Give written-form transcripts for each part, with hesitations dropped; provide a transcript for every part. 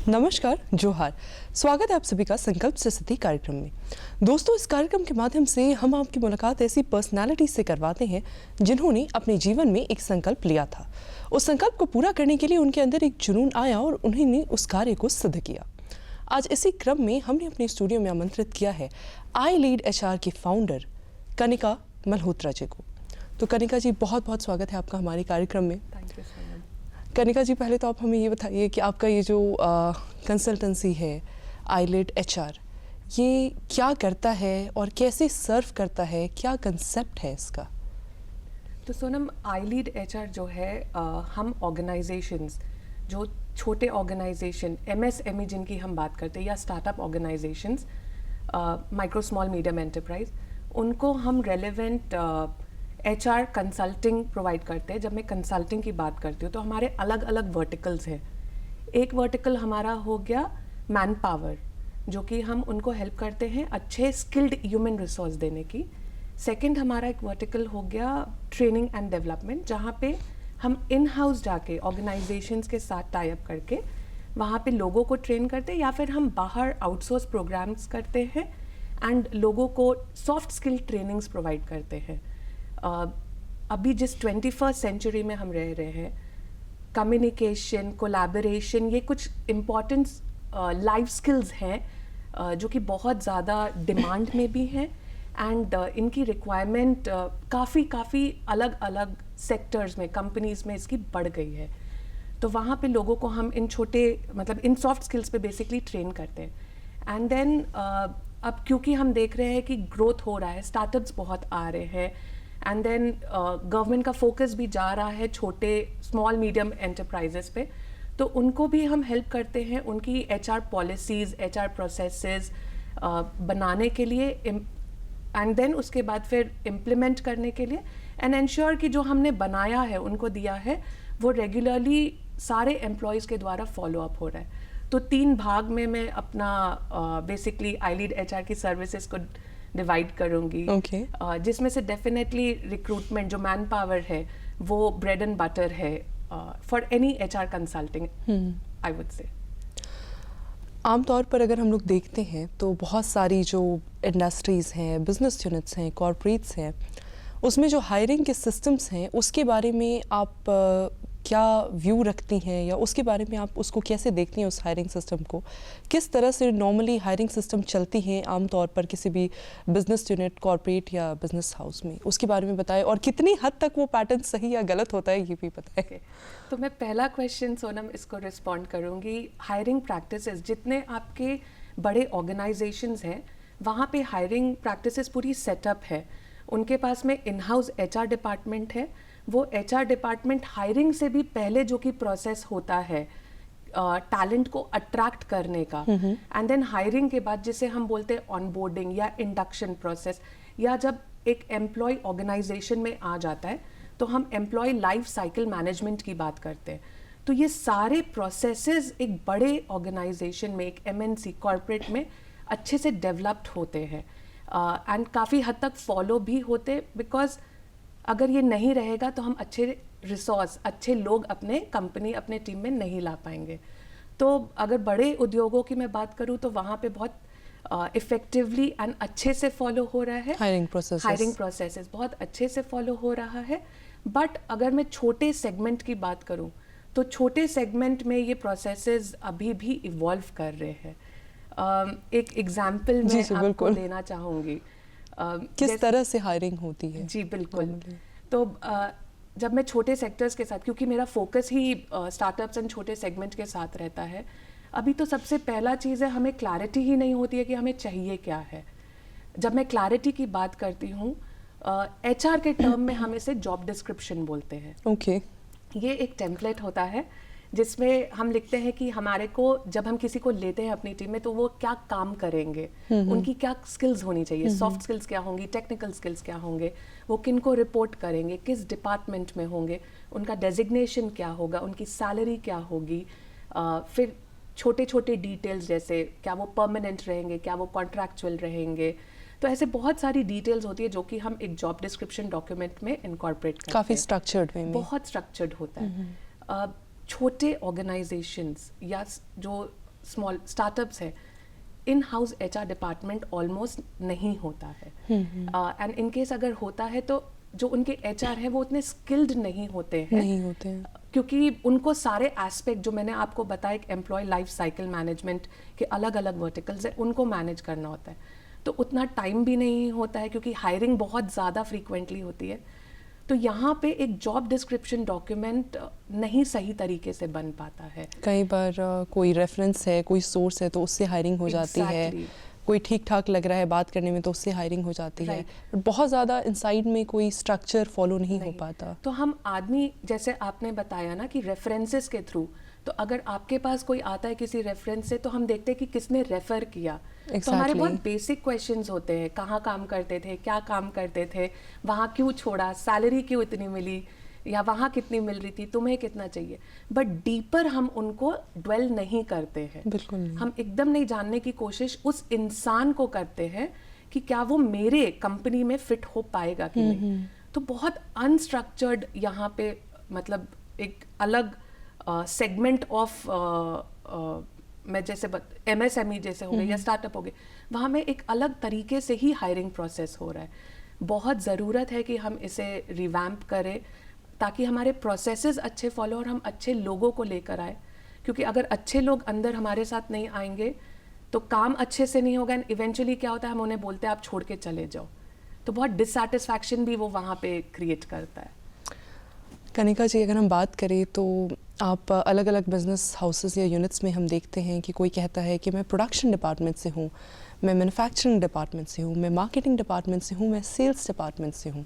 नमस्कार, जोहार। स्वागत है आप सभी का संकल्प से सिद्धि कार्यक्रम में। दोस्तों, इस कार्यक्रम के माध्यम से हम आपकी मुलाकात ऐसी पर्सनालिटी से करवाते हैं जिन्होंने अपने जीवन में एक संकल्प लिया था। उस संकल्प को पूरा करने के लिए उनके अंदर एक जुनून आया और उन्होंने उस कार्य को सिद्ध किया। आज इसी क्रम में हमने अपने स्टूडियो में आमंत्रित किया है आई लीड HR की फाउंडर कनिका मल्होत्रा जी को। तो कनिका जी, बहुत बहुत स्वागत है आपका हमारे कार्यक्रम में। Thank you so much. Kanika ji, पहले तो आप हमें ये बताइए कि आपका ये जो कंसल्टेंसी है आई लीड HR, ये क्या करता है और कैसे सर्व करता है, क्या कंसेप्ट है इसका? तो सोनम, आई लीड HR जो है, हम ऑर्गेनाइजेशंस जो छोटे ऑर्गेनाइजेशन MSME जिनकी हम बात करते हैं या startup organisations, micro small medium enterprise, उनको हम रेलेवेंट HR कंसल्टिंग प्रोवाइड करते हैं। जब मैं कंसल्टिंग की बात करती हूँ तो हमारे अलग अलग वर्टिकल्स हैं। एक वर्टिकल हमारा हो गया मैन पावर, जो कि हम उनको हेल्प करते हैं अच्छे स्किल्ड ह्यूमन रिसोर्स देने की। सेकंड हमारा एक वर्टिकल हो गया ट्रेनिंग एंड डेवलपमेंट, जहाँ पे हम इन हाउस जाके ऑर्गेनाइजेशंस के साथ टाई अप करके वहाँ पे लोगों को ट्रेन करते हैं, या फिर हम बाहर आउटसोर्स प्रोग्राम्स करते हैं एंड लोगों को सॉफ्ट स्किल ट्रेनिंग्स प्रोवाइड करते हैं। अभी जिस 21st सेंचुरी में हम रह रहे हैं, कम्युनिकेशन, कोलैबोरेशन, ये कुछ इम्पॉर्टेंट लाइफ स्किल्स हैं जो कि बहुत ज़्यादा डिमांड में भी हैं एंड इनकी रिक्वायरमेंट काफ़ी अलग अलग सेक्टर्स में, कंपनीज में इसकी बढ़ गई है। तो वहाँ पे लोगों को हम इन छोटे मतलब इन सॉफ्ट स्किल्स पे बेसिकली ट्रेन करते हैं। एंड देन अब क्योंकि हम देख रहे हैं कि ग्रोथ हो रहा है, स्टार्टअप्स बहुत आ रहे हैं, एंड देन गवर्नमेंट का फोकस भी जा रहा है छोटे स्मॉल मीडियम एंटरप्राइजेस पे, तो उनको भी हम हेल्प करते हैं उनकी HR पॉलिसीज़, HR प्रोसेसेस बनाने के लिए, एंड देन उसके बाद फिर इम्प्लीमेंट करने के लिए, एंड एंश्योर कि जो हमने बनाया है, उनको दिया है, वो रेगुलरली सारे एम्प्लॉयज़ के द्वारा फॉलो अप हो रहा है। तो 3 भाग में मैं अपना बेसिकली आई लीड HR की सर्विसेज को डिवाइड करूंगी। जिसमें से डेफिनेटली रिक्रूटमेंट, जो मैन पावर है, वो ब्रेड एंड बटर है for any HR consulting, I would say. आमतौर पर अगर हम लोग देखते हैं तो बहुत सारी जो इंडस्ट्रीज़ हैं, बिजनेस यूनिट्स हैं, कॉर्पोरेट्स हैं, उसमें जो हायरिंग के सिस्टम्स हैं, उसके बारे में आप क्या व्यू रखती हैं, या उसके बारे में आप उसको कैसे देखती हैं, उस हायरिंग सिस्टम को? किस तरह से नॉर्मली हायरिंग सिस्टम चलती हैं आमतौर पर किसी भी बिजनेस यूनिट, कॉर्पोरेट या बिजनेस हाउस में? उसके बारे में बताएं, और कितनी हद तक वो पैटर्न सही या गलत होता है, ये भी बताएं। तो मैं पहला क्वेश्चन सोनम इसको रिस्पॉन्ड करूँगी। हायरिंग प्रैक्टिसेस, जितने आपके बड़े ऑर्गेनाइजेशंस हैं, वहाँ पे हायरिंग प्रैक्टिसेस पूरी सेटअप है। उनके पास में इन हाउस HR डिपार्टमेंट है। वो HR डिपार्टमेंट हायरिंग से भी पहले जो कि प्रोसेस होता है टैलेंट को अट्रैक्ट करने का, एंड देन हायरिंग के बाद जिसे हम बोलते हैं ऑनबोर्डिंग या इंडक्शन प्रोसेस, या जब एक एम्प्लॉय ऑर्गेनाइजेशन में आ जाता है तो हम एम्प्लॉय लाइफ साइकिल मैनेजमेंट की बात करते हैं। तो ये सारे प्रोसेसेस एक बड़े ऑर्गेनाइजेशन में, एक MNC कॉर्पोरेट में अच्छे से डेवलप्ड होते हैं एंड काफ़ी हद तक फॉलो भी होते, बिकॉज अगर ये नहीं रहेगा तो हम अच्छे रिसोर्स, अच्छे लोग अपने कंपनी, अपने टीम में नहीं ला पाएंगे। तो अगर बड़े उद्योगों की मैं बात करूँ तो वहाँ पे बहुत इफेक्टिवली एंड अच्छे से फॉलो हो रहा है। हायरिंग प्रोसेसेस बहुत अच्छे से फॉलो हो रहा है। बट अगर मैं छोटे सेगमेंट की बात करूँ तो छोटे सेगमेंट में ये प्रोसेसेस अभी भी इवॉल्व कर रहे हैं। एक एग्जाम्पल मैं आपको देना चाहूँगी। किस तरह से हायरिंग होती है? जी बिल्कुल। तो जब मैं छोटे सेक्टर्स के साथ, क्योंकि मेरा फोकस ही स्टार्टअप्स एंड छोटे सेगमेंट के साथ रहता है, अभी तो सबसे पहला चीज़ है, हमें क्लैरिटी ही नहीं होती है कि हमें चाहिए क्या है। जब मैं क्लैरिटी की बात करती हूँ, HR के टर्म में हम इसे जॉब डिस्क्रिप्शन बोलते हैं। ये एक टेम्पलेट होता है जिसमें हम लिखते हैं कि हमारे को, जब हम किसी को लेते हैं अपनी टीम में, तो वो क्या काम करेंगे, उनकी क्या स्किल्स होनी चाहिए, सॉफ्ट स्किल्स क्या होंगी, टेक्निकल स्किल्स क्या होंगे, वो किन को रिपोर्ट करेंगे, किस डिपार्टमेंट में होंगे, उनका डेजिग्नेशन क्या होगा, उनकी सैलरी क्या होगी, फिर छोटे छोटे डिटेल्स जैसे क्या वो परमानेंट रहेंगे, क्या वो कॉन्ट्रैक्चुअल रहेंगे। तो ऐसे बहुत सारी डिटेल्स होती है जो कि हम एक जॉब डिस्क्रिप्शन डॉक्यूमेंट में इनकॉर्पोरेट करते हैं। काफ़ी स्ट्रक्चर्ड में, बहुत स्ट्रक्चर्ड होता है। छोटे ऑर्गेनाइजेशंस या जो स्मॉल स्टार्टअप्स है, in house HR department almost नहीं होता है। एंड इन केस अगर होता है तो जो उनके HR है वो उतने स्किल्ड नहीं होते हैं क्योंकि उनको सारे एस्पेक्ट जो मैंने आपको बताया, एक एम्प्लॉय लाइफ साइकिल मैनेजमेंट के अलग अलग वर्टिकल्स है, उनको मैनेज करना होता है, तो उतना टाइम भी नहीं होता है क्योंकि हायरिंग बहुत ज़्यादा फ्रीक्वेंटली होती है। तो यहाँ पे एक जॉब डिस्क्रिप्शन डॉक्यूमेंट नहीं सही तरीके से बन पाता है। कई बार कोई रेफरेंस है, कोई सोर्स है तो उससे हायरिंग हो जाती है, कोई ठीक ठाक लग रहा है बात करने में तो उससे हायरिंग हो जाती है, बट बहुत ज़्यादा इनसाइड में कोई स्ट्रक्चर फॉलो नहीं हो पाता। तो हम आदमी, जैसे आपने बताया ना कि रेफरेंसेस के थ्रू, तो अगर आपके पास कोई आता है किसी रेफरेंस से तो हम देखते हैं कि किसने रेफर किया। तो हमारे बहुत बेसिक क्वेश्चंस होते हैं, कहाँ काम करते थे, क्या काम करते थे, वहाँ क्यों छोड़ा, सैलरी क्यों इतनी मिली, या वहाँ कितनी मिल रही थी, तुम्हें कितना चाहिए। बट डीपर हम उनको ड्वेल नहीं करते हैं, बिल्कुल नहीं। हम एकदम नहीं जानने की कोशिश उस इंसान को करते हैं कि क्या वो मेरे कंपनी में फिट हो पाएगा कि नहीं। तो बहुत अनस्ट्रक्चर्ड यहाँ पे मतलब एक अलग सेगमेंट ऑफ मैं जैसे MSME जैसे हो गए या स्टार्टअप हो गए, वहाँ में एक अलग तरीके से ही हायरिंग प्रोसेस हो रहा है। बहुत ज़रूरत है कि हम इसे रिवैम्प करें ताकि हमारे प्रोसेसेस अच्छे फॉलो और हम अच्छे लोगों को लेकर आए, क्योंकि अगर अच्छे लोग अंदर हमारे साथ नहीं आएंगे तो काम अच्छे से नहीं होगा एंड इवेंचुअली क्या होता है, हम उन्हें बोलते हैं आप छोड़ के चले जाओ, तो बहुत डिससैटिस्फैक्शन भी वो वहाँ पे क्रिएट करता है। कनिका जी, अगर हम बात करें तो आप अलग अलग बिजनेस हाउसेस या यूनिट्स में हम देखते हैं कि कोई कहता है कि मैं प्रोडक्शन डिपार्टमेंट से हूँ, मैं मैन्युफैक्चरिंग डिपार्टमेंट से हूँ, मैं मार्केटिंग डिपार्टमेंट से हूँ, मैं सेल्स डिपार्टमेंट से हूँ।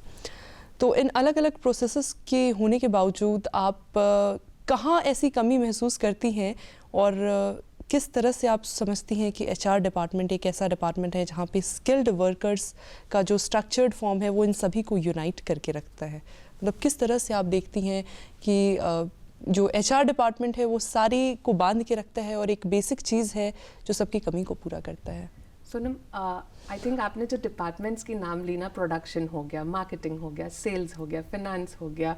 तो इन अलग अलग प्रोसेसेस के होने के बावजूद आप कहाँ ऐसी कमी महसूस करती हैं और किस तरह से आप समझती हैं कि HR डिपार्टमेंट एक ऐसा डिपार्टमेंट है जहाँ पे स्किल्ड वर्कर्स का जो स्ट्रक्चर्ड फॉर्म है वो इन सभी को यूनाइट करके रखता है? मतलब किस तरह से आप देखती हैं कि जो HR डिपार्टमेंट है वो सारी को बांध के रखता है और एक बेसिक चीज़ है जो सबकी कमी को पूरा करता है? सोनम, आई थिंक आपने जो डिपार्टमेंट्स की नाम ली ना, प्रोडक्शन हो गया, मार्केटिंग हो गया, सेल्स हो गया, फिनेंस हो गया,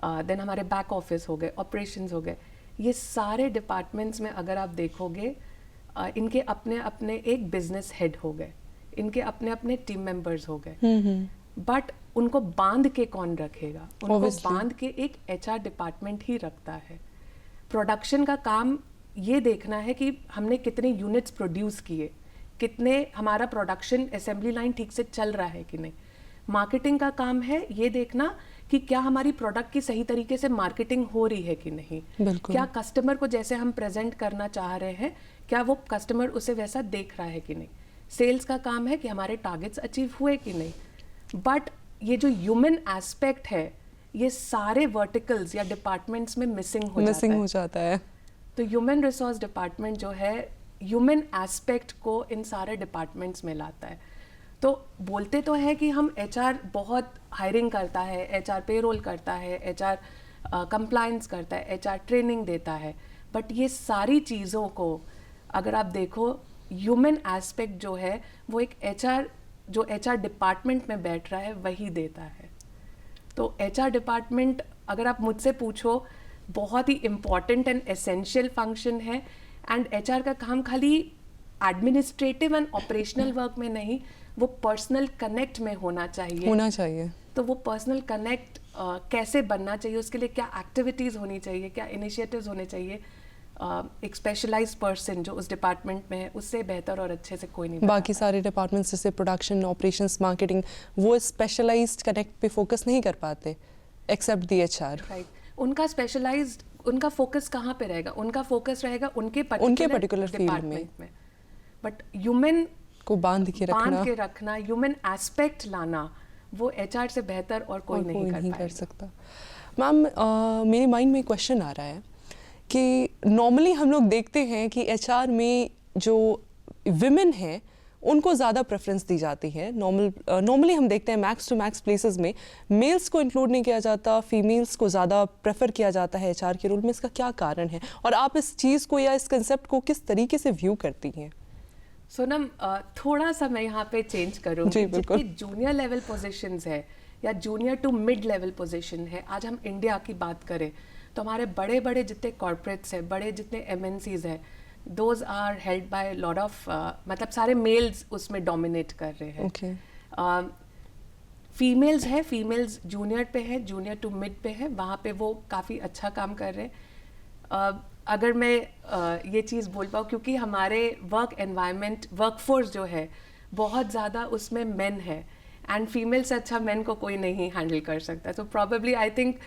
देन हमारे बैक ऑफिस हो गए, ऑपरेशंस हो गए, ये सारे डिपार्टमेंट्स में अगर आप देखोगे इनके अपने अपने एक बिजनेस हेड हो गए, इनके अपने अपने टीम मेंबर्स हो गए, बट उनको बांध के कौन रखेगा? उनको बांध के एक HR डिपार्टमेंट ही रखता है। प्रोडक्शन का काम ये देखना है कि हमने कितने यूनिट्स प्रोड्यूस किए, कितने हमारा प्रोडक्शन असेंबली लाइन ठीक से चल रहा है कि नहीं। मार्केटिंग का काम है ये देखना कि क्या हमारी प्रोडक्ट की सही तरीके से मार्केटिंग हो रही है कि नहीं, क्या कस्टमर को जैसे हम प्रेजेंट करना चाह रहे हैं क्या वो कस्टमर उसे वैसा देख रहा है कि नहीं। सेल्स का काम है कि हमारे टारगेट्स अचीव हुए कि नहीं। बट ये जो ह्यूमन एस्पेक्ट है ये सारे वर्टिकल्स या डिपार्टमेंट्स में मिसिंग हो जाता है। तो ह्यूमन रिसोर्स डिपार्टमेंट जो है ह्यूमन एस्पेक्ट को इन सारे डिपार्टमेंट्स में लाता है। तो बोलते तो है कि हम HR बहुत हायरिंग करता है, HR पेरोल करता है, HR कंप्लायंस करता है, HR ट्रेनिंग देता है, बट ये सारी चीज़ों को अगर आप देखो ह्यूमन एस्पेक्ट जो है वो एक जो HR डिपार्टमेंट में बैठ रहा है वही देता है। तो HR डिपार्टमेंट अगर आप मुझसे पूछो बहुत ही इम्पॉर्टेंट एंड एसेंशियल फंक्शन है। एंड HR का काम खाली एडमिनिस्ट्रेटिव एंड ऑपरेशनल वर्क में नहीं, वो पर्सनल कनेक्ट में होना चाहिए। तो वो पर्सनल कनेक्ट कैसे बनना चाहिए, उसके लिए क्या एक्टिविटीज़ होनी चाहिए, क्या इनिशिएटिव्स होने चाहिए, एक स्पेशलाइज्ड पर्सन जो उस डिपार्टमेंट में है उससे बेहतर और अच्छे से कोई नहीं। बाकी सारे डिपार्टमेंट्स जैसे प्रोडक्शन, ऑपरेशंस, मार्केटिंग, वो स्पेशलाइज्ड कनेक्ट पे फोकस नहीं कर पाते एक्सेप्ट दी HR। राइट, उनका स्पेशलाइज्ड उनका फोकस कहाँ पे रहेगा? उनका फोकस रहेगा उनके पर्टिकुलर फील्ड में। बट ह्यूमन को बांध के रखना, ह्यूमन एस्पेक्ट लाना, वो HR से बेहतर और कोई नहीं कर सकता। मैम, मेरे माइंड में क्वेश्चन आ रहा है कि नॉर्मली हम लोग देखते हैं कि HR में जो विमेन हैं उनको ज़्यादा प्रेफरेंस दी जाती है। नॉर्मली हम देखते हैं मैक्स टू मैक्स प्लेसेस में मेल्स को इंक्लूड नहीं किया जाता, फीमेल्स को ज़्यादा प्रेफर किया जाता है HR के रोल में। इसका क्या कारण है और आप इस चीज़ को या इस कंसेप्ट को किस तरीके से व्यू करती हैं? सोनम, थोड़ा सा मैं यहाँ पे चेंज करूँगी। जितनी जूनियर लेवल पोजीशंस है या junior to mid level position है, आज हम इंडिया की बात करें तो हमारे बड़े बड़े जितने कॉर्पोरेट्स हैं, बड़े जितने MNCs हैं, those are held by lot of मतलब सारे मेल्स उसमें डोमिनेट कर रहे हैं. ओके. फीमेल्स है, फीमेल्स जूनियर पे है, जूनियर टू मिड पे है, वहाँ पे वो काफ़ी अच्छा काम कर रहे हैं. अगर मैं ये चीज़ बोल पाऊँ, क्योंकि हमारे वर्क एनवायरनमेंट, वर्कफोर्स जो है बहुत ज़्यादा उसमें मेन है, एंड फीमेल से अच्छा मेन को कोई नहीं हैंडल कर सकता. सो प्रॉबेबली आई थिंक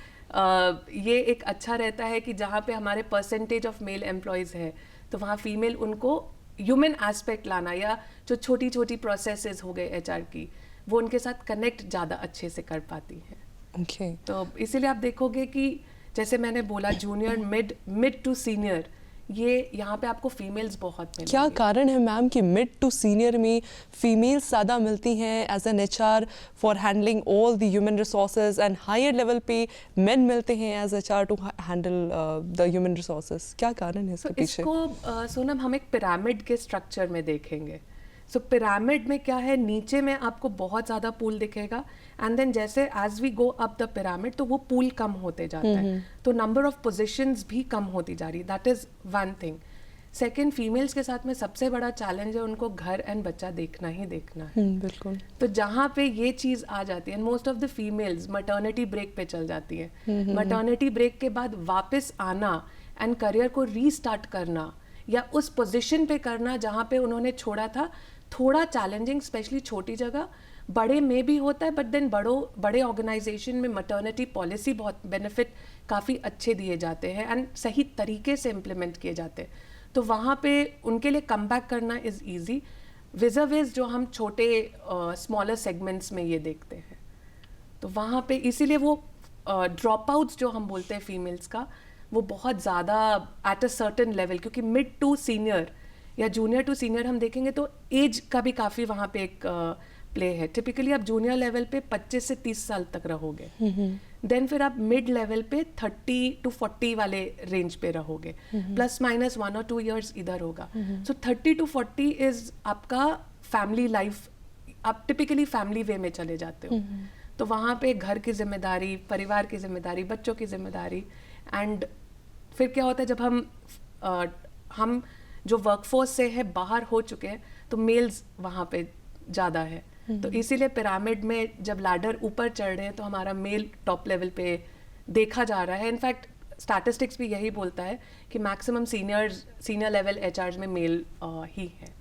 ये एक अच्छा रहता है कि जहाँ पे हमारे परसेंटेज ऑफ मेल एम्प्लॉयज़ है तो वहाँ फीमेल उनको ह्यूमन एस्पेक्ट लाना, या जो छोटी छोटी प्रोसेसेस हो गए एचआर की, वो उनके साथ कनेक्ट ज़्यादा अच्छे से कर पाती हैं. ओके. तो इसीलिए आप देखोगे कि जैसे मैंने बोला जूनियर, मिड टू सीनियर, ये यहाँ पे आपको फीमेल्स बहुत मिलेंगी. क्या कारण है मैम कि मिड टू सीनियर में फीमेल्स ज़्यादा मिलती हैं as an HR for handling all the human resources, and higher level पे मेन मिलते हैं as HR to handle the human resources? क्या कारण है इसके पीछे? इसको सोनम हम एक पिरामिड के स्ट्रक्चर में देखेंगे. सो पिरामिड में क्या है, नीचे में आपको बहुत ज़्यादा पूल दिखेगा, एंड देन जैसे as we go up the pyramid तो वो पूल कम होते जाता है, तो नंबर ऑफ पोजीशंस भी कम होती जा रही. That is one thing. Second, females के साथ में सबसे बड़ा चैलेंज है उनको घर एंड बच्चा देखना ही देखना है. बिल्कुल. तो जहाँ पे ये चीज़ आ जाती है, most of the females maternity break पे चल जाती है. मटर्निटी ब्रेक के बाद वापस आना एंड करियर को रीस्टार्ट करना या उस पोजीशन पे करना जहाँ पे उन्होंने छोड़ा था, थोड़ा चैलेंजिंग, स्पेशली छोटी जगह. बड़े में भी होता है, बट देन बड़े ऑर्गेनाइजेशन में मटर्निटी पॉलिसी बहुत बेनिफिट काफ़ी अच्छे दिए जाते हैं एंड सही तरीके से इम्प्लीमेंट किए जाते हैं. तो वहाँ पे उनके लिए कम बैक करना इज़ ईजी, विज़अविज़ जो हम छोटे स्मॉलर सेगमेंट्स में ये देखते हैं. तो वहाँ पे इसीलिए वो ड्रॉप आउट्स जो हम बोलते हैं फीमेल्स का, वो बहुत ज़्यादा एट अ सर्टेन लेवल, क्योंकि मिड टू सीनियर या जूनियर टू सीनियर हम देखेंगे तो एज का भी काफ़ी वहाँ पे एक प्ले है. टिपिकली आप जूनियर लेवल पे 25 से 30 साल तक रहोगे, देन फिर आप मिड लेवल पे 30 to 40 वाले रेंज पे रहोगे, प्लस माइनस 1 or 2 years इधर होगा. सो 30 to 40 इज आपका फैमिली लाइफ, आप टिपिकली फैमिली वे में चले जाते हो. तो वहाँ पे घर की जिम्मेदारी, परिवार की जिम्मेदारी, बच्चों की जिम्मेदारी, एंड फिर क्या होता है जब हम जो वर्कफोर्स से है बाहर हो चुके हैं तो मेल्स वहाँ पे ज़्यादा है. तो इसीलिए पिरामिड में जब लैडर ऊपर चढ़ रहे हैं तो हमारा मेल टॉप लेवल पे देखा जा रहा है. इनफैक्ट स्टैटिस्टिक्स भी यही बोलता है कि मैक्सिमम सीनियर लेवल एचआर्स में मेल ही है.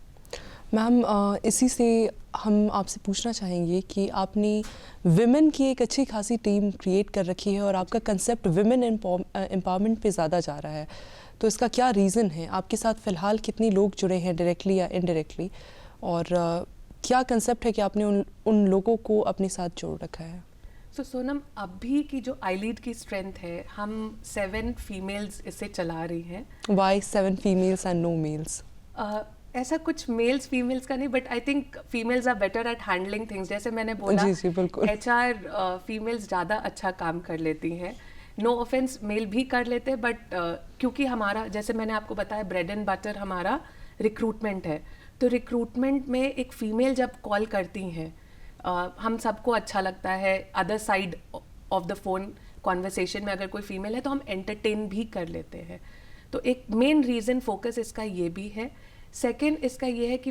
मैम, इसी से हम आपसे पूछना चाहेंगे कि आपने विमेन की एक अच्छी खासी टीम क्रिएट कर रखी है और आपका कंसेप्ट विमेन एम्पावरमेंट पे ज़्यादा जा रहा है, तो इसका क्या रीज़न है? आपके साथ फ़िलहाल कितने लोग जुड़े हैं डायरेक्टली या इनडायरेक्टली, और क्या कंसेप्ट है कि आपने उन लोगों को अपने साथ जोड़ रखा है? सो सोनम, अभी की जो आईलीड की स्ट्रेंथ है, हम 7 फीमेल्स इसे चला रही हैं. Why 7 females and no males? ऐसा कुछ मेल्स फीमेल्स का नहीं, but I think females are better at handling things. जैसे मैंने बोला, जी बिल्कुल. एचआर फीमेल्स ज़्यादा अच्छा काम कर लेती हैं. नो ऑफेंस, मेल भी कर लेते हैं, बट क्योंकि हमारा, जैसे मैंने आपको बताया, ब्रेड एंड बटर हमारा रिक्रूटमेंट है. तो रिक्रूटमेंट में एक फ़ीमेल जब कॉल करती हैं, हम सबको अच्छा लगता है. Other side of the phone conversation में अगर कोई फीमेल है तो हम एंटरटेन भी कर लेते हैं. तो एक मेन रीज़न, फोकस इसका ये भी है. सेकेंड इसका ये है कि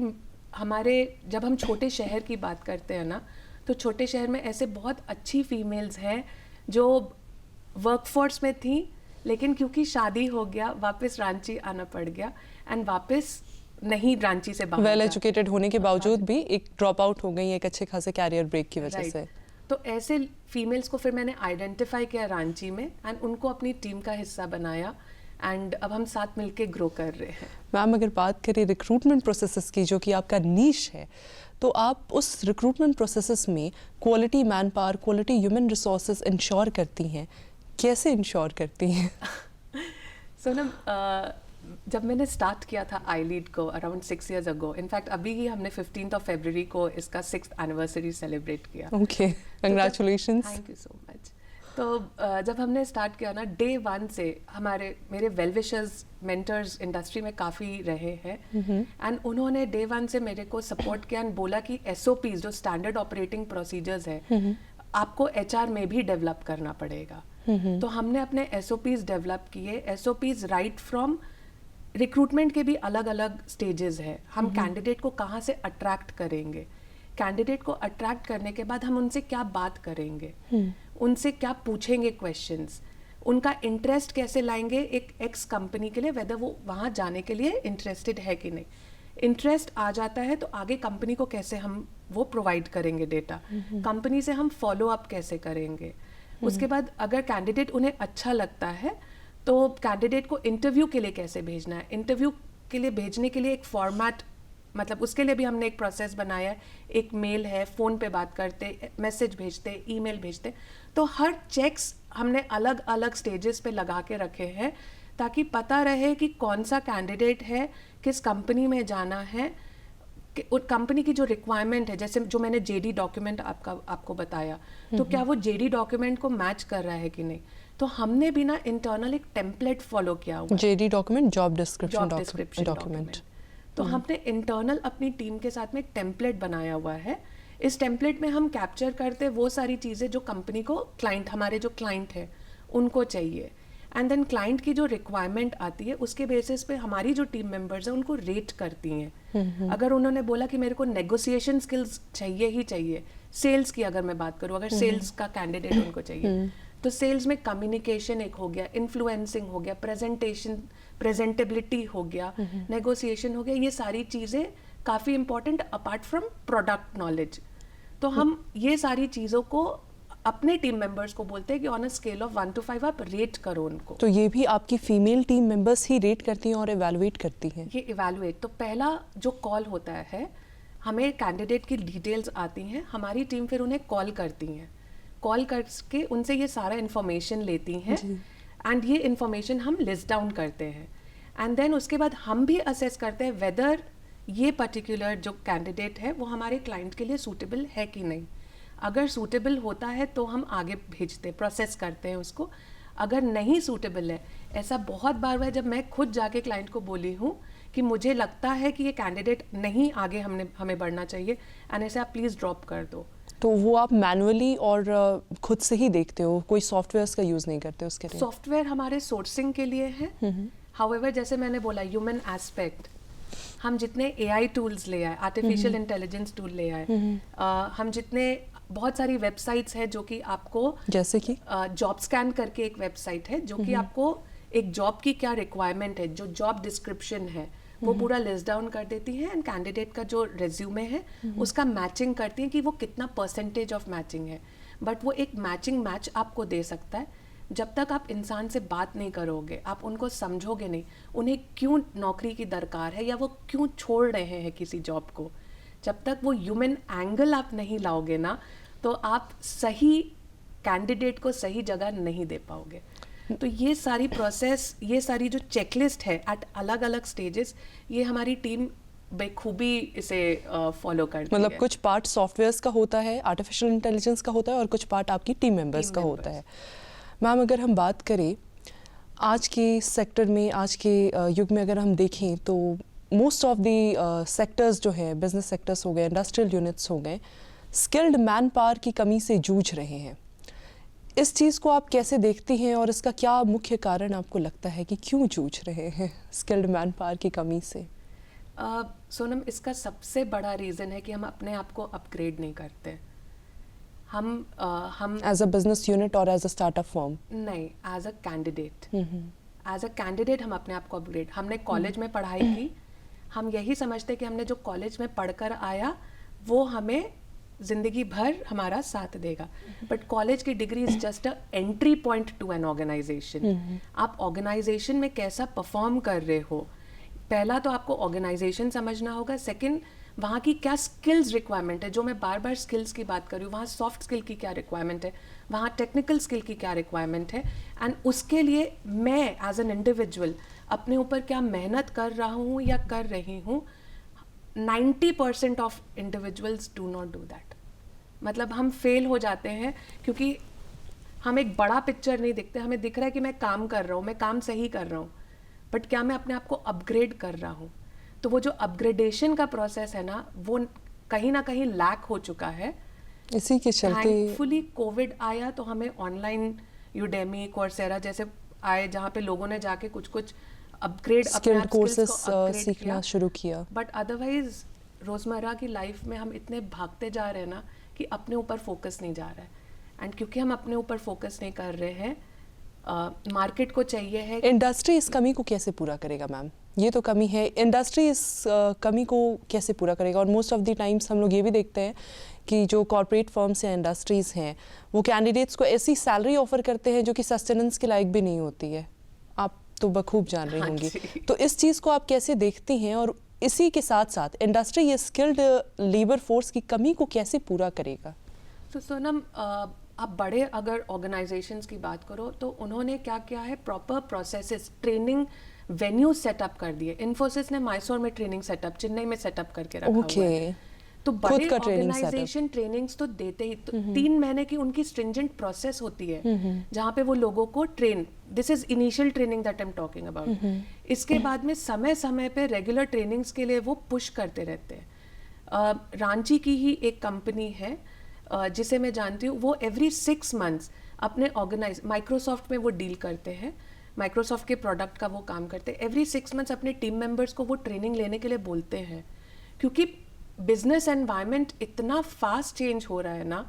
हमारे, जब हम छोटे शहर की बात करते हैं ना, तो छोटे शहर में ऐसे बहुत अच्छी फीमेल्स हैं जो वर्कफोर्स में थी, लेकिन क्योंकि शादी हो गया वापस रांची आना पड़ गया, एंड वापस नहीं रांची से बाहर, वेल एजुकेटेड होने के बावजूद भी एक ड्रॉप आउट हो गई एक अच्छे खासे कैरियर ब्रेक की वजह से. तो ऐसे फीमेल्स को फिर मैंने आइडेंटिफाई किया रांची में, एंड उनको अपनी टीम का हिस्सा बनाया, एंड अब हम साथ मिलके ग्रो कर रहे हैं. मैम, अगर बात करें रिक्रूटमेंट प्रोसेसेस की, जो कि आपका नीश है, तो आप उस रिक्रूटमेंट प्रोसेसेस में quality man power, quality human resources ensure करती हैं, कैसे इंश्योर करती हैं? सोनम, जब मैंने स्टार्ट किया था आईलीड को अराउंड 6 years ago, इनफैक्ट अभी ही हमने 15th of February को इसका 6th एनिवर्सरी सेलिब्रेट किया. Okay, congratulations. Thank you so much. तो जब हमने स्टार्ट किया ना, डे 1 से मेरे वेल विशर्स, मेंटर्स इंडस्ट्री में काफ़ी रहे हैं, एंड उन्होंने डे 1 से मेरे को सपोर्ट किया एंड बोला कि SOPs जो स्टैंडर्ड ऑपरेटिंग प्रोसीजर्स है, आपको HR में भी डेवलप करना पड़ेगा. तो हमने अपने SOPs डेवलप किए. SOPs राइट फ्रॉम रिक्रूटमेंट के भी अलग अलग स्टेजेस है। हम कैंडिडेट को कहाँ से अट्रैक्ट करेंगे, कैंडिडेट को अट्रैक्ट करने के बाद हम उनसे क्या बात करेंगे, उनसे क्या पूछेंगे क्वेश्चंस, उनका इंटरेस्ट कैसे लाएंगे एक एक्स कंपनी के लिए, वेदर वो वहाँ जाने के लिए इंटरेस्टेड है कि नहीं। इंटरेस्ट आ जाता है तो आगे कंपनी को कैसे हम वो प्रोवाइड करेंगे डेटा, कंपनी से हम फॉलो अप कैसे करेंगे। उसके बाद अगर कैंडिडेट उन्हें अच्छा लगता है तो कैंडिडेट को इंटरव्यू के लिए कैसे भेजना है, इंटरव्यू के लिए भेजने के लिए एक फॉर्मेट, मतलब उसके लिए भी हमने एक प्रोसेस बनाया है। एक मेल है, फ़ोन पे बात करते, मैसेज भेजते, ईमेल भेजते, तो हर चेक्स हमने अलग अलग स्टेजेस पे लगा के रखे हैं ताकि पता रहे कि कौन सा कैंडिडेट है, किस कंपनी में जाना है, कंपनी की जो रिक्वायरमेंट है, जैसे जो मैंने जेडी डॉक्यूमेंट आपको बताया, तो क्या वो जेडी डॉक्यूमेंट को मैच कर रहा है कि नहीं। तो हमने भी ना इंटरनल एक टेम्पलेट फॉलो किया हुआ है। JD document, job description document. तो हमने इंटरनल अपनी टीम के साथ में एक टेम्पलेट बनाया हुआ है। इस टेम्पलेट में हम कैप्चर करते वो सारी चीज़ें जो कंपनी को, क्लाइंट, हमारे जो क्लाइंट है उनको चाहिए, एंड देन क्लाइंट की जो रिक्वायरमेंट आती है उसके बेसिस पे हमारी जो टीम मेंबर्स हैं उनको रेट करती हैं। अगर उन्होंने बोला कि मेरे को नेगोशिएशन स्किल्स चाहिए ही चाहिए, सेल्स की अगर मैं बात करूँ, अगर सेल्स का कैंडिडेट उनको चाहिए, तो सेल्स में कम्युनिकेशन एक हो गया, इन्फ्लुएंसिंग हो गया, प्रेजेंटेबिलिटी हो गया, नेगोशिएशन हो गया, ये सारी चीज़ें काफ़ी important apart from product knowledge. तो हम ये सारी चीज़ों को अपने टीम मेंबर्स को बोलते हैं कि on a scale of 1 to 5 आप रेट करो उनको। तो ये भी आपकी फीमेल टीम मेंबर्स ही रेट करती हैं और एवेलुएट करती हैं? ये इवैल्यूएट, तो पहला जो कॉल होता है, हमें कैंडिडेट की डिटेल्स आती हैं, हमारी टीम फिर उन्हें कॉल करती हैं, कॉल करके उनसे ये सारा इन्फॉर्मेशन लेती हैं, एंड ये इन्फॉर्मेशन हम लिस्ट डाउन करते हैं, एंड देन उसके बाद हम भी असेस करते हैं वेदर ये पर्टिकुलर जो कैंडिडेट है वो हमारे क्लाइंट के लिए सूटेबल है कि नहीं। अगर सूटेबल होता है तो हम आगे भेजते, प्रोसेस करते हैं उसको। अगर नहीं सूटेबल है, ऐसा बहुत बार हुआ है जब मैं खुद जाके क्लाइंट को बोली हूँ कि मुझे लगता है कि ये कैंडिडेट नहीं आगे हमें बढ़ना चाहिए, एंड ऐसे आप प्लीज़ ड्रॉप कर दो। तो वो आप मैनुअली और खुद से ही देखते हो, कोई सॉफ्टवेयर्स का यूज़ नहीं करते उसके लिए? सॉफ्टवेयर हमारे सोर्सिंग के लिए है। हाउएवर, जैसे मैंने बोला, ह्यूमन एस्पेक्ट, हम जितने AI टूल्स ले आए, आर्टिफिशियल इंटेलिजेंस टूल ले आए, हम जितने, बहुत सारी वेबसाइट्स है जो कि आपको, जैसे कि जॉब स्कैन करके एक वेबसाइट है जो कि आपको एक जॉब की क्या रिक्वायरमेंट है, जो जॉब डिस्क्रिप्शन है वो पूरा लिस्ट डाउन कर देती है, एंड कैंडिडेट का जो रेज्यूमे है उसका मैचिंग करती है कि वो कितना परसेंटेज ऑफ मैचिंग है। बट वो एक मैच आपको दे सकता है जब तक आप इंसान से बात नहीं करोगे, आप उनको समझोगे नहीं, उन्हें क्यों नौकरी की दरकार है या वो क्यों छोड़ रहे हैं किसी जॉब को। जब तक वो ह्यूमन एंगल आप नहीं लाओगे ना, तो आप सही कैंडिडेट को सही जगह नहीं दे पाओगे। तो ये सारी प्रोसेस, ये सारी जो चेकलिस्ट है एट अलग अलग स्टेजेस, ये हमारी टीम बेखूबी इसे फॉलो करती है। मतलब कुछ पार्ट सॉफ्टवेयर्स का होता है, आर्टिफिशियल इंटेलिजेंस का होता है, और कुछ पार्ट आपकी टीम मेंबर्स का होता है। मैम, अगर हम बात करें आज के सेक्टर में, आज के युग में अगर हम देखें तो मोस्ट ऑफ द सेक्टर्स जो है, बिजनेस सेक्टर्स हो गए, इंडस्ट्रियल यूनिट्स हो गए, स्किल्ड मैन पावर की कमी से जूझ रहे हैं। इस चीज़ को आप कैसे देखती हैं और इसका क्या मुख्य कारण आपको लगता है कि क्यों जूझ रहे हैं स्किल्ड मैन पावर की कमी से? सोनम, इसका सबसे बड़ा रीज़न है कि हम अपने आप को अपग्रेड नहीं करते। हम एज अ बिजनेस यूनिट और एज अ स्टार्टअप फर्म नहीं, as a candidate, as a candidate हम अपने आप को अपग्रेड, हमने कॉलेज में पढ़ाई की, हम यही समझते कि हमने जो कॉलेज में पढ़कर आया वो हमें जिंदगी भर हमारा साथ देगा। बट कॉलेज की degree is just an entry point to an organisation. आप ऑर्गेनाइजेशन में कैसा परफॉर्म कर रहे हो, पहला तो आपको ऑर्गेनाइजेशन समझना होगा, सेकंड वहाँ की क्या स्किल्स रिक्वायरमेंट है, जो मैं बार बार स्किल्स की बात कर रही हूँ, वहाँ सॉफ्ट स्किल की क्या रिक्वायरमेंट है, वहाँ टेक्निकल स्किल की क्या रिक्वायरमेंट है, एंड उसके लिए मैं एज एन इंडिविजुअल अपने ऊपर क्या मेहनत कर रहा हूँ या कर रही हूँ। 90% of individuals do not do that. मतलब हम फेल हो जाते हैं क्योंकि हम एक बड़ा पिक्चर नहीं दिखते, हमें दिख रहा है कि मैं काम कर रहा हूँ, मैं काम सही कर रहा हूँ, बट क्या मैं अपने आप को अपग्रेड कर रहा हूँ? तो वो जो अपग्रेडेशन का प्रोसेस है ना, वो कहीं ना कहीं लैक हो चुका है। इसी के चलते थैंकफुली कोविड आया तो हमें ऑनलाइन यूडेमी, कोर्सेरा जैसे आए, जहाँ पे लोगों ने जाके कुछ अपग्रेड स्किल्ड कोर्सेस सीखना शुरू किया। बट अदरवाइज रोज़मर्रा की लाइफ में हम इतने भागते जा रहे हैं ना कि अपने ऊपर फोकस नहीं जा रहा है, एंड क्योंकि हम अपने ऊपर फोकस नहीं कर रहे हैं, मार्केट को चाहिए है। इंडस्ट्री इस कमी को कैसे पूरा करेगा मैम? ये तो कमी है, इंडस्ट्री इस कमी को कैसे पूरा करेगा? और मोस्ट ऑफ द टाइम्स हम लोग ये भी देखते हैं कि जो कॉर्पोरेट फर्म्स या इंडस्ट्रीज़ हैं वो कैंडिडेट्स को ऐसी सैलरी ऑफर करते हैं जो कि सस्टेनेंस के लायक भी नहीं होती है। आप तो बखूब जान रही होंगी। तो इस चीज़ को आप कैसे देखती हैं, और इसी के साथ साथ इंडस्ट्री ये स्किल्ड लेबर फोर्स की कमी को कैसे पूरा करेगा? तो सोनम, आप बड़े अगर ऑर्गेनाइजेशंस की बात करो तो उन्होंने क्या किया है, proper processes, training venue setup कर दिए। इन्फोसिस ने मैसूर में ट्रेनिंग सेटअप, चेन्नई में सेटअप करके रखा हुआ है। तो बड़े ऑर्गेनाइजेशन ट्रेनिंग्स तो देते ही, तो 3 महीने की उनकी स्ट्रिंजेंट प्रोसेस होती है जहाँ पे वो लोगों को train, this is initial training that I am talking about. इसके बाद में समय समय पे रेगुलर ट्रेनिंग्स के लिए वो पुश करते रहते हैं। रांची की ही एक कंपनी है जिसे मैं जानती हूँ, वो एवरी 6 मंथ्स अपने माइक्रोसॉफ्ट में वो डील करते हैं, माइक्रोसॉफ्ट के प्रोडक्ट का वो काम करते हैं। एवरी 6 मंथ्स अपने टीम मेंबर्स को वो ट्रेनिंग लेने के लिए बोलते हैं, क्योंकि बिजनेस एनवायरनमेंट इतना फास्ट चेंज हो रहा है ना।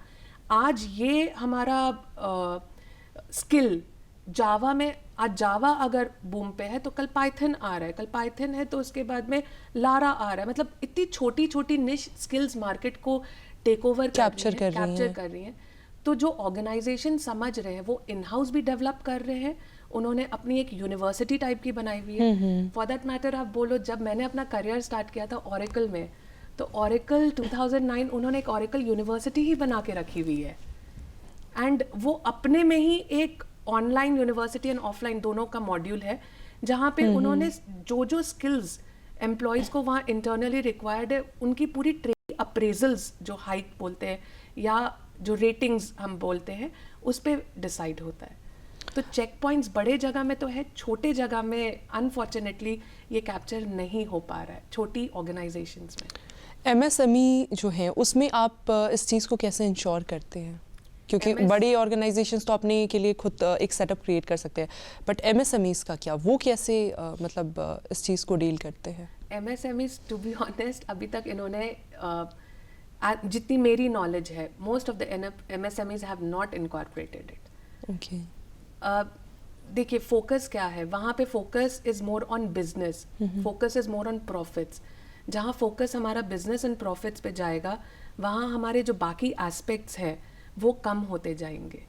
आज ये हमारा स्किल जावा में, आज जावा अगर बूम पे है तो कल पाइथन आ रहा है, कल पाइथन है तो उसके बाद में लारा आ रहा है। मतलब इतनी छोटी छोटी निश स्किल्स मार्केट को टेक ओवर कैप्चर कर रही हैं। तो जो ऑर्गेनाइजेशन समझ रहे हैं वो इन हाउस भी डेवलप कर रहे हैं। उन्होंने अपनी एक यूनिवर्सिटी टाइप की बनाई हुई है। फॉर दैट मैटर आप बोलो, जब मैंने अपना करियर स्टार्ट किया था ओरेकल में, तो ओरेकल 2009 उन्होंने एक ओरेकल यूनिवर्सिटी ही बना के रखी हुई है। एंड वो अपने में ही एक ऑनलाइन यूनिवर्सिटी एंड ऑफलाइन दोनों का मॉड्यूल है, जहाँ पे उन्होंने जो स्किल्स एम्प्लॉयज़ को वहाँ इंटरनली रिक्वायर्ड है उनकी पूरी ट्रेनिंग, अप्रेजल्स जो हाइक बोलते हैं या जो रेटिंग्स हम बोलते हैं उस पर डिसाइड होता है। तो चेक पॉइंट्स बड़े जगह में तो है, छोटे जगह में अनफॉर्चुनेटली ये कैप्चर नहीं हो पा रहा है छोटी ऑर्गेनाइजेशंस में। एमएसएमई जो है उसमें आप इस चीज़ को कैसे इंश्योर करते हैं? क्योंकि बड़ी ऑर्गेनाइजेशंस तो अपने के लिए खुद एक सेटअप क्रिएट कर सकते हैं, बट एमएसएमईज का क्या, वो कैसे मतलब इस चीज़ को डील करते हैं? एमएसएमईज टू बी ऑनेस्ट अभी तक इन्होंने जितनी मेरी नॉलेज है, most of the MSMEs have not incorporated it. Okay. देखिए फोकस क्या है वहाँ पे, focus is more on business, focus is more on profits. जहाँ फोकस हमारा बिजनेस एंड प्रॉफिट्स पे जाएगा वहाँ हमारे जो बाकी एस्पेक्ट्स हैं वो कम होते जाएंगे।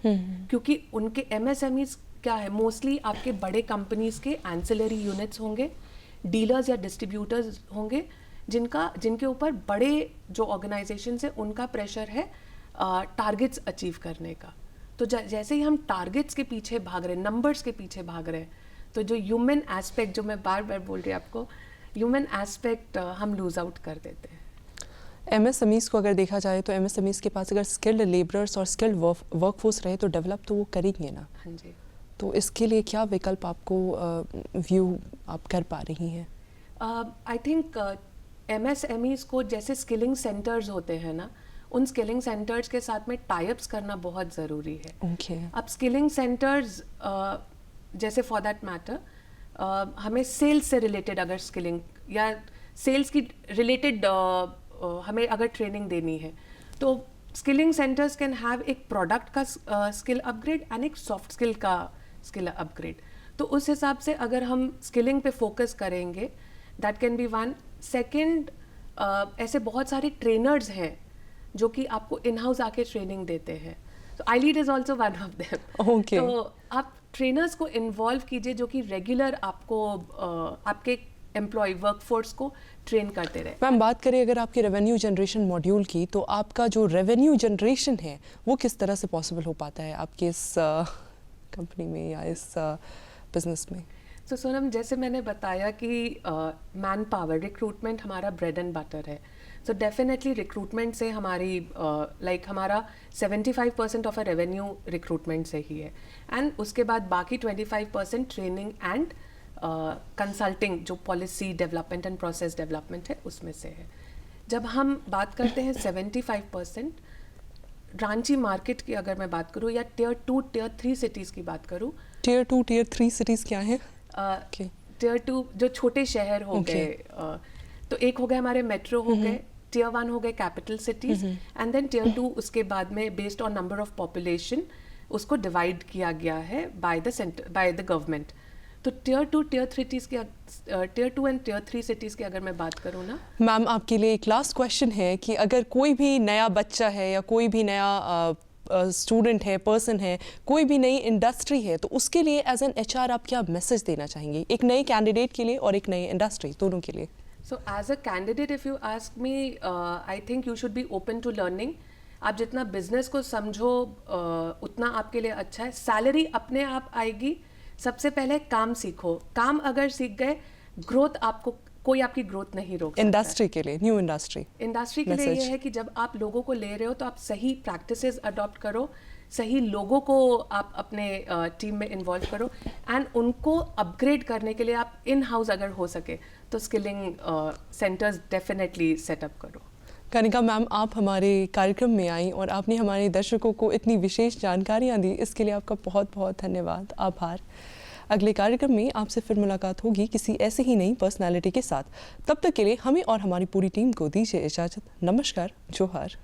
क्योंकि उनके एमएसएमईज क्या है, मोस्टली आपके बड़े कंपनीज के एंसिलरी यूनिट्स होंगे, डीलर्स या डिस्ट्रीब्यूटर्स होंगे, जिनके ऊपर बड़े जो ऑर्गेनाइजेशन है उनका प्रेशर है टारगेट्स अचीव करने का। तो जैसे ही हम टारगेट्स के पीछे भाग रहे हैं, नंबर्स के पीछे भाग रहे हैं, तो जो ह्यूमन एस्पेक्ट, जो मैं बार बार बोल रही हूँ आपको, ह्यूमन एस्पेक्ट हम लूज आउट कर देते हैं। एमएसएमईज को अगर देखा जाए तो एमएसएमईज के पास अगर स्किल्ड लेबरर्स और स्किल्ड वर्कफोर्स रहे तो डेवलप तो वो करेंगे ना। हाँ जी। तो इसके लिए क्या विकल्प आपको व्यू आप कर पा रही हैं? आई थिंक एमएसएमईज को जैसे स्किलिंग सेंटर्स होते हैं ना, उन स्किलिंग सेंटर्स के साथ में टाइप्स करना बहुत ज़रूरी है। ओके। अब स्किलिंग सेंटर्स जैसे फॉर दैट मैटर हमें सेल्स से रिलेटेड अगर स्किलिंग या सेल्स की रिलेटेड हमें अगर ट्रेनिंग देनी है तो स्किलिंग सेंटर्स कैन हैव एक प्रोडक्ट का स्किल अपग्रेड एंड एक सॉफ्ट स्किल का स्किल अपग्रेड। तो उस हिसाब से अगर हम स्किलिंग पे फोकस करेंगे that can be one. Second, ऐसे बहुत सारे ट्रेनर्स हैं जो कि आपको इन हाउस आके ट्रेनिंग देते हैं, तो iLead is also one of them. Okay. तो आप ट्रेनर्स को इन्वॉल्व कीजिए जो कि रेगुलर आपको आपके एम्प्लॉय वर्कफोर्स को ट्रेन करते रहे। मैम बात करें अगर आपके रेवेन्यू जनरेशन मॉड्यूल की, तो आपका जो रेवेन्यू जनरेशन है वो किस तरह से पॉसिबल हो पाता है आपके इस कंपनी में या इस बिजनेस में? तो सोनम, जैसे मैंने बताया कि मैन पावर रिक्रूटमेंट हमारा ब्रेड एंड बटर है। सो डेफिनेटली रिक्रूटमेंट से हमारी हमारा 75% ऑफ अ रेवेन्यू रिक्रूटमेंट से ही है, एंड उसके बाद बाकी 25% ट्रेनिंग एंड कंसल्टिंग जो policy development and process development है उसमें से है। जब हम बात करते हैं 75%, रांची मार्केट की अगर मैं बात करूँ या टियर 2 टियर 3 सिटीज़ की बात करूँ। टियर 2 टियर 3 सिटीज़ क्या है? टियर टियर 2 जो छोटे शहर हो Okay. गए, तो एक हो गए हमारे मेट्रो हो गए, टियर 1 हो गए capital cities, and then tier 2 उसके बाद में based on number of population उसको डिवाइड किया गया है बाय द गवर्नमेंट। तो tier 2 tier 3 tier 2 and tier 3 cities की अगर मैं बात करूँ ना, मैम आपके लिए एक लास्ट क्वेश्चन है कि अगर कोई भी नया बच्चा है या कोई भी नया स्टूडेंट है, पर्सन है, कोई भी नई इंडस्ट्री है, तो उसके लिए एज एन एचआर आप क्या मैसेज देना चाहेंगे, एक नए कैंडिडेट के लिए और एक नई इंडस्ट्री दोनों के लिए? So as a candidate, if you ask me, I think you should be open to learning. आप जितना बिजनेस को समझो उतना आपके लिए अच्छा है। सैलरी अपने आप आएगी। सबसे पहले काम सीखो। काम अगर सीख गए, ग्रोथ आपको कोई आपकी ग्रोथ नहीं रोक सकता। इंडस्ट्री के लिए, न्यू इंडस्ट्री के लिए ये है कि जब आप लोगों को ले रहे हो तो आप सही प्रैक्टिसेस अडॉप्ट करो, सही लोगों को आप अपने टीम में इन्वॉल्व करो, एंड उनको अपग्रेड करने के लिए आप इन हाउस अगर हो सके तो स्किलिंग सेंटर्स डेफिनेटली सेटअप करो। कनिका मैम, आप हमारे कार्यक्रम में आई और आपने हमारे दर्शकों को इतनी विशेष जानकारियाँ दी, इसके लिए आपका बहुत बहुत धन्यवाद, आभार। अगले कार्यक्रम में आपसे फिर मुलाकात होगी किसी ऐसे ही नई पर्सनालिटी के साथ। तब तक के लिए हमें और हमारी पूरी टीम को दीजिए इजाज़त। नमस्कार, जोहार।